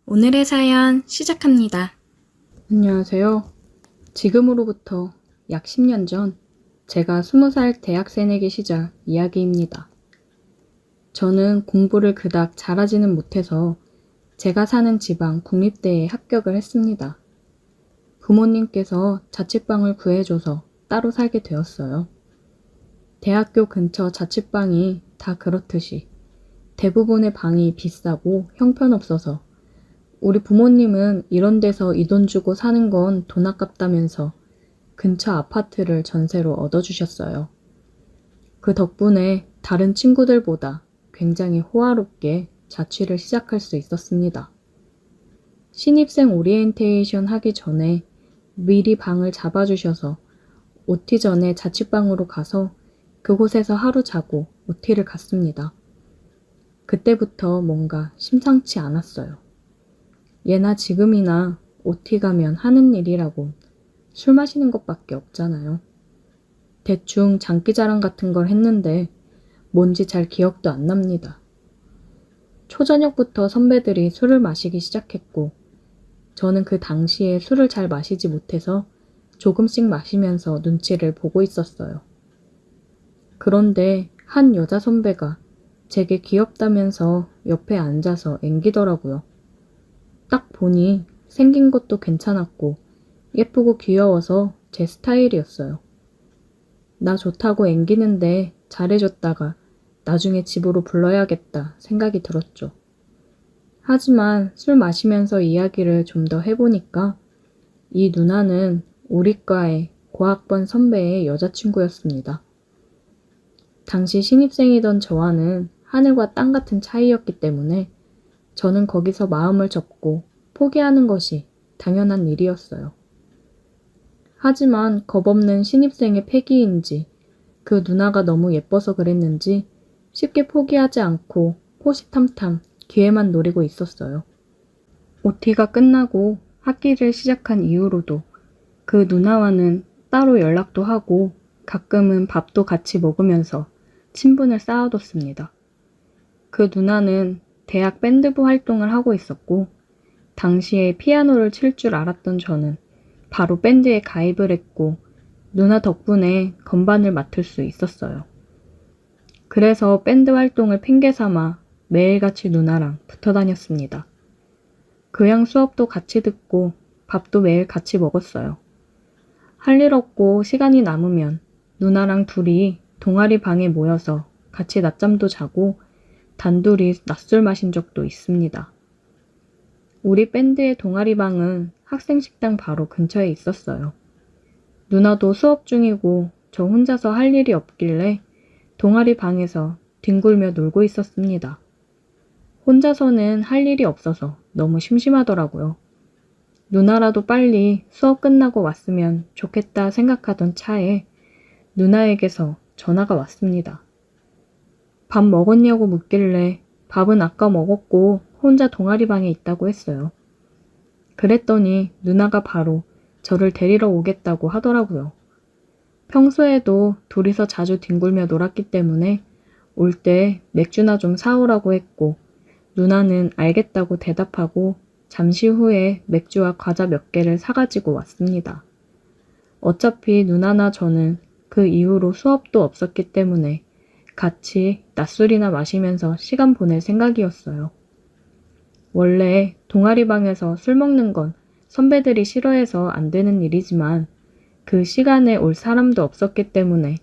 오늘의 사연 시작합니다. 안녕하세요. 지금으로부터 약 10년 전 제가 20살 대학 새내기 시절 이야기입니다. 저는 공부를 그닥 잘하지는 못해서 제가 사는 지방 국립대에 합격을 했습니다. 부모님께서 자취방을 구해줘서 따로 살게 되었어요. 대학교 근처 자취방이 다 그렇듯이 대부분의 방이 비싸고 형편없어서 우리 부모님은 이런 데서 이 돈 주고 사는 건 돈 아깝다면서 근처 아파트를 전세로 얻어주셨어요. 그 덕분에 다른 친구들보다 굉장히 호화롭게 자취를 시작할 수 있었습니다. 신입생 오리엔테이션 하기 전에 미리 방을 잡아주셔서 OT 전에 자취방으로 가서 그곳에서 하루 자고 OT를 갔습니다. 그때부터 뭔가 심상치 않았어요. 예나 지금이나 OT 가면 하는 일이라고 술 마시는 것밖에 없잖아요. 대충 장기자랑 같은 걸 했는데 뭔지 잘 기억도 안 납니다. 초저녁부터 선배들이 술을 마시기 시작했고 저는 그 당시에 술을 잘 마시지 못해서 조금씩 마시면서 눈치를 보고 있었어요. 그런데 한 여자 선배가 제게 귀엽다면서 옆에 앉아서 앵기더라고요. 딱 보니 생긴 것도 괜찮았고 예쁘고 귀여워서 제 스타일이었어요. 나 좋다고 앵기는데 잘해줬다가 나중에 집으로 불러야겠다 생각이 들었죠. 하지만 술 마시면서 이야기를 좀 더 해보니까 이 누나는 우리 과의 고학번 선배의 여자친구였습니다. 당시 신입생이던 저와는 하늘과 땅 같은 차이였기 때문에 저는 거기서 마음을 접고 포기하는 것이 당연한 일이었어요. 하지만 겁없는 신입생의 패기인지 그 누나가 너무 예뻐서 그랬는지 쉽게 포기하지 않고 호시탐탐 기회만 노리고 있었어요. OT가 끝나고 학기를 시작한 이후로도 그 누나와는 따로 연락도 하고 가끔은 밥도 같이 먹으면서 친분을 쌓아뒀습니다. 그 누나는 대학 밴드부 활동을 하고 있었고 당시에 피아노를 칠 줄 알았던 저는 바로 밴드에 가입을 했고 누나 덕분에 건반을 맡을 수 있었어요. 그래서 밴드 활동을 핑계 삼아 매일같이 누나랑 붙어 다녔습니다. 교양 수업도 같이 듣고 밥도 매일 같이 먹었어요. 할 일 없고 시간이 남으면 누나랑 둘이 동아리 방에 모여서 같이 낮잠도 자고 단둘이 낮술 마신 적도 있습니다. 우리 밴드의 동아리 방은 학생 식당 바로 근처에 있었어요. 누나도 수업 중이고 저 혼자서 할 일이 없길래 동아리 방에서 뒹굴며 놀고 있었습니다. 혼자서는 할 일이 없어서 너무 심심하더라고요. 누나라도 빨리 수업 끝나고 왔으면 좋겠다 생각하던 차에 누나에게서 전화가 왔습니다. 밥 먹었냐고 묻길래 밥은 아까 먹었고 혼자 동아리 방에 있다고 했어요. 그랬더니 누나가 바로 저를 데리러 오겠다고 하더라고요. 평소에도 둘이서 자주 뒹굴며 놀았기 때문에 올 때 맥주나 좀 사오라고 했고 누나는 알겠다고 대답하고 잠시 후에 맥주와 과자 몇 개를 사가지고 왔습니다. 어차피 누나나 저는 그 이후로 수업도 없었기 때문에 같이 낮술이나 마시면서 시간 보낼 생각이었어요. 원래 동아리방에서 술 먹는 건 선배들이 싫어해서 안 되는 일이지만 그 시간에 올 사람도 없었기 때문에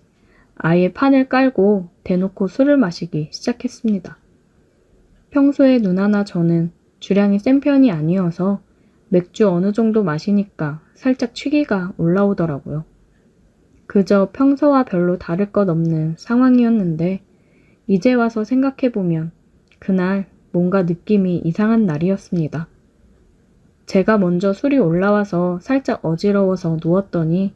아예 판을 깔고 대놓고 술을 마시기 시작했습니다. 평소에 누나나 저는 주량이 센 편이 아니어서 맥주 어느 정도 마시니까 살짝 취기가 올라오더라고요. 그저 평소와 별로 다를 것 없는 상황이었는데 이제 와서 생각해보면 그날 뭔가 느낌이 이상한 날이었습니다. 제가 먼저 술이 올라와서 살짝 어지러워서 누웠더니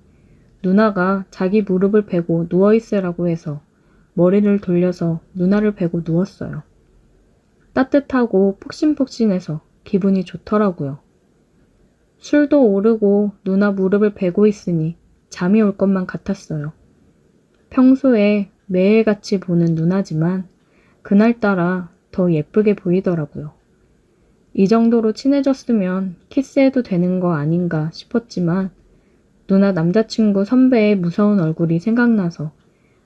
누나가 자기 무릎을 베고 누워있으라고 해서 머리를 돌려서 누나를 베고 누웠어요. 따뜻하고 푹신푹신해서 기분이 좋더라고요. 술도 오르고 누나 무릎을 베고 있으니 잠이 올 것만 같았어요. 평소에 매일같이 보는 누나지만 그날따라 더 예쁘게 보이더라고요. 이 정도로 친해졌으면 키스해도 되는 거 아닌가 싶었지만 누나 남자친구 선배의 무서운 얼굴이 생각나서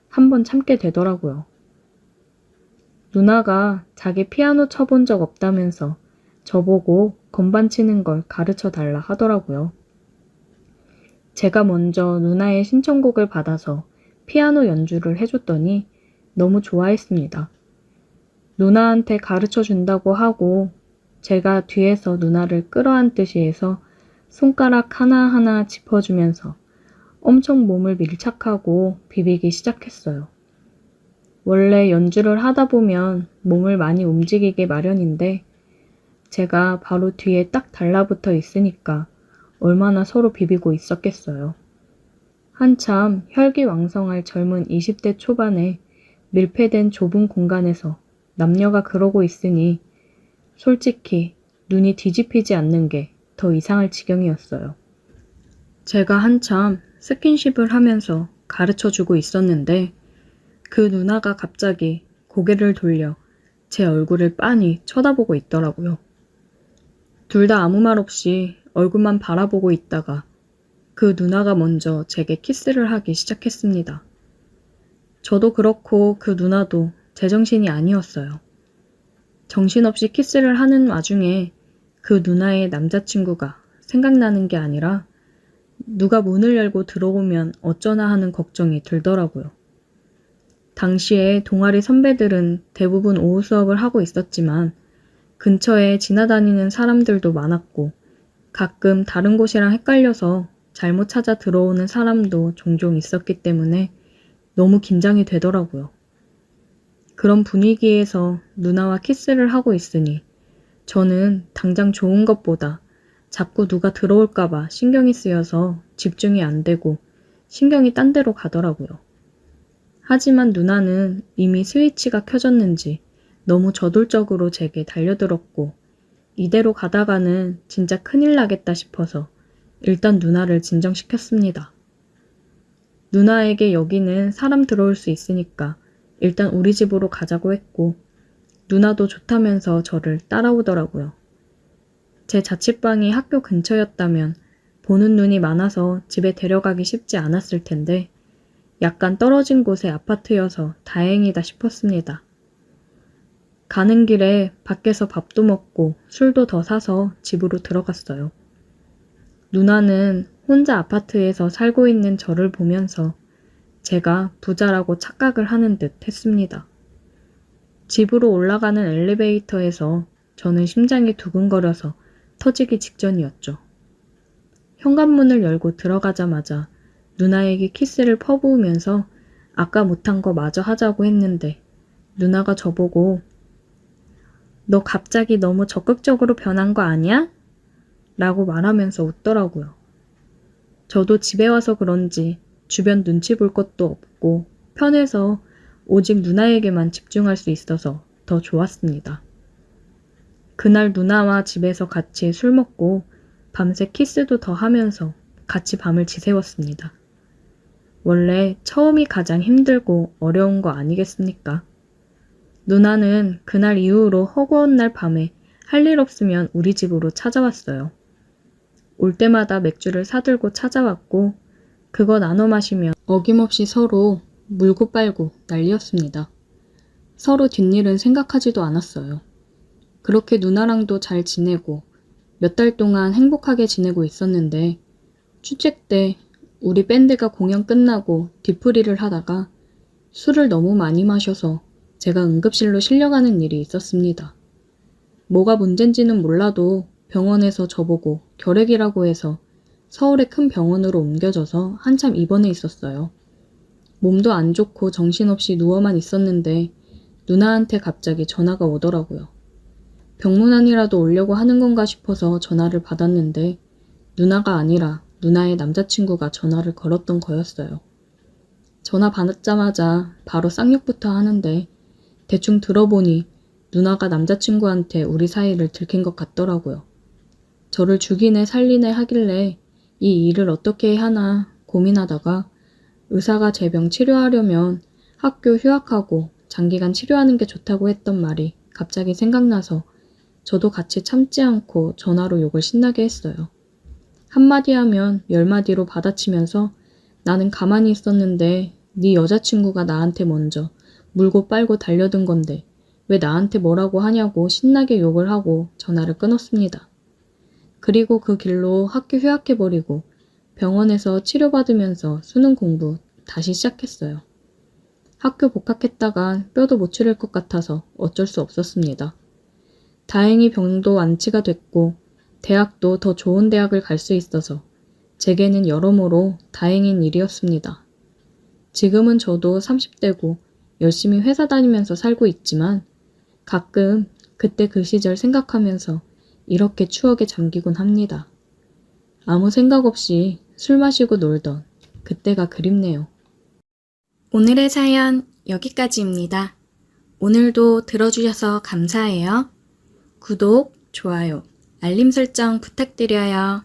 한번 참게 되더라고요. 누나가 자기 피아노 쳐본 적 없다면서 저보고 건반 치는 걸 가르쳐 달라 하더라고요. 제가 먼저 누나의 신청곡을 받아서 피아노 연주를 해줬더니 너무 좋아했습니다. 누나한테 가르쳐 준다고 하고 제가 뒤에서 누나를 끌어안듯이 해서 손가락 하나하나 짚어주면서 엄청 몸을 밀착하고 비비기 시작했어요. 원래 연주를 하다 보면 몸을 많이 움직이게 마련인데 제가 바로 뒤에 딱 달라붙어 있으니까 얼마나 서로 비비고 있었겠어요. 한참 혈기왕성할 젊은 20대 초반에 밀폐된 좁은 공간에서 남녀가 그러고 있으니 솔직히 눈이 뒤집히지 않는 게 더 이상할 지경이었어요. 제가 한참 스킨십을 하면서 가르쳐주고 있었는데 그 누나가 갑자기 고개를 돌려 제 얼굴을 빤히 쳐다보고 있더라고요. 둘 다 아무 말 없이 얼굴만 바라보고 있다가 그 누나가 먼저 제게 키스를 하기 시작했습니다. 저도 그렇고 그 누나도 제정신이 아니었어요. 정신없이 키스를 하는 와중에 그 누나의 남자친구가 생각나는 게 아니라 누가 문을 열고 들어오면 어쩌나 하는 걱정이 들더라고요. 당시에 동아리 선배들은 대부분 오후 수업을 하고 있었지만 근처에 지나다니는 사람들도 많았고 가끔 다른 곳이랑 헷갈려서 잘못 찾아 들어오는 사람도 종종 있었기 때문에 너무 긴장이 되더라고요. 그런 분위기에서 누나와 키스를 하고 있으니 저는 당장 좋은 것보다 자꾸 누가 들어올까봐 신경이 쓰여서 집중이 안 되고 신경이 딴 데로 가더라고요. 하지만 누나는 이미 스위치가 켜졌는지 너무 저돌적으로 제게 달려들었고 이대로 가다가는 진짜 큰일 나겠다 싶어서 일단 누나를 진정시켰습니다. 누나에게 여기는 사람 들어올 수 있으니까 일단 우리 집으로 가자고 했고 누나도 좋다면서 저를 따라오더라고요. 제 자취방이 학교 근처였다면 보는 눈이 많아서 집에 데려가기 쉽지 않았을 텐데 약간 떨어진 곳의 아파트여서 다행이다 싶었습니다. 가는 길에 밖에서 밥도 먹고 술도 더 사서 집으로 들어갔어요. 누나는 혼자 아파트에서 살고 있는 저를 보면서 제가 부자라고 착각을 하는 듯 했습니다. 집으로 올라가는 엘리베이터에서 저는 심장이 두근거려서 터지기 직전이었죠. 현관문을 열고 들어가자마자 누나에게 키스를 퍼부으면서 아까 못한 거 마저 하자고 했는데 누나가 저보고 너 갑자기 너무 적극적으로 변한 거 아니야? 라고 말하면서 웃더라고요. 저도 집에 와서 그런지 주변 눈치 볼 것도 없고 편해서 오직 누나에게만 집중할 수 있어서 더 좋았습니다. 그날 누나와 집에서 같이 술 먹고 밤새 키스도 더 하면서 같이 밤을 지새웠습니다. 원래 처음이 가장 힘들고 어려운 거 아니겠습니까? 누나는 그날 이후로 허구한 날 밤에 할 일 없으면 우리 집으로 찾아왔어요. 올 때마다 맥주를 사들고 찾아왔고 그거 나눠 마시며 어김없이 서로 물고 빨고 난리였습니다. 서로 뒷일은 생각하지도 않았어요. 그렇게 누나랑도 잘 지내고 몇 달 동안 행복하게 지내고 있었는데 축제 때 우리 밴드가 공연 끝나고 뒤풀이를 하다가 술을 너무 많이 마셔서 제가 응급실로 실려가는 일이 있었습니다. 뭐가 문제인지는 몰라도 병원에서 저보고 결핵이라고 해서 서울의 큰 병원으로 옮겨져서 한참 입원해 있었어요. 몸도 안 좋고 정신없이 누워만 있었는데 누나한테 갑자기 전화가 오더라고요. 병문안이라도 오려고 하는 건가 싶어서 전화를 받았는데 누나가 아니라 누나의 남자친구가 전화를 걸었던 거였어요. 전화 받자마자 바로 쌍욕부터 하는데 대충 들어보니 누나가 남자친구한테 우리 사이를 들킨 것 같더라고요. 저를 죽이네 살리네 하길래 이 일을 어떻게 해야 하나 고민하다가 의사가 제 병 치료하려면 학교 휴학하고 장기간 치료하는 게 좋다고 했던 말이 갑자기 생각나서 저도 같이 참지 않고 전화로 욕을 신나게 했어요. 한마디 하면 10마디로 받아치면서 나는 가만히 있었는데 네 여자친구가 나한테 먼저 물고 빨고 달려든 건데 왜 나한테 뭐라고 하냐고 신나게 욕을 하고 전화를 끊었습니다. 그리고 그 길로 학교 휴학해버리고 병원에서 치료받으면서 수능 공부 다시 시작했어요. 학교 복학했다가 뼈도 못 추릴 것 같아서 어쩔 수 없었습니다. 다행히 병도 완치가 됐고 대학도 더 좋은 대학을 갈 수 있어서 제게는 여러모로 다행인 일이었습니다. 지금은 저도 30대고 열심히 회사 다니면서 살고 있지만 가끔 그때 그 시절 생각하면서 이렇게 추억에 잠기곤 합니다. 아무 생각 없이 술 마시고 놀던 그때가 그립네요. 오늘의 사연 여기까지입니다. 오늘도 들어주셔서 감사해요. 구독, 좋아요, 알림 설정 부탁드려요.